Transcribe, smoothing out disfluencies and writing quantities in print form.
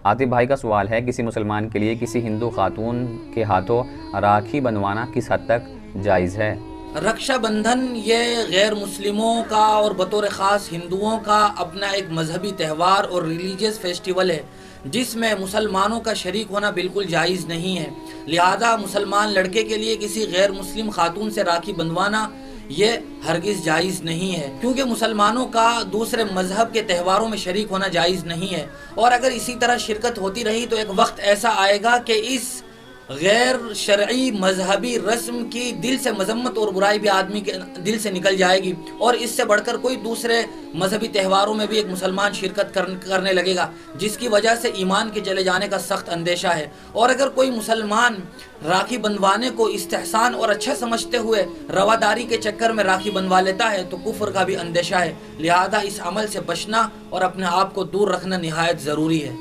आतिफ भाई का सवाल है, किसी मुसलमान के लिए किसी हिंदू खातून के हाथों राखी बंधवाना किस हद तक जायज़ है? रक्षाबंधन ये गैर मुस्लिमों का और बतौर ख़ास हिंदुओं का अपना एक मजहबी त्यौहार और रिलीजियस फेस्टिवल है, जिसमें मुसलमानों का शरीक होना बिल्कुल जायज़ नहीं है। लिहाजा मुसलमान लड़के के लिए किसी गैर मुस्लिम खातून से राखी बंधवाना ये हरगिज़ जायज़ नहीं है, क्योंकि मुसलमानों का दूसरे मज़हब के त्योहारों में शरीक होना जायज़ नहीं है। और अगर इसी तरह शिरकत होती रही तो एक वक्त ऐसा आएगा कि इस गैर शरई मजहबी रस्म की दिल से मजम्मत और बुराई भी आदमी के दिल से निकल जाएगी, और इससे बढ़कर कोई दूसरे मजहबी त्योहारों में भी एक मुसलमान शिरकत करने लगेगा, जिसकी वजह से ईमान के चले जाने का सख्त अंदेशा है। और अगर कोई मुसलमान राखी बंधवाने को इस्तेहसान और अच्छा समझते हुए रवादारी के चक्कर में राखी बंधवा लेता है तो कुफ्र का भी अंदेशा है। लिहाजा इस अमल से बचना और अपने आप को दूर रखना निहायत ज़रूरी है।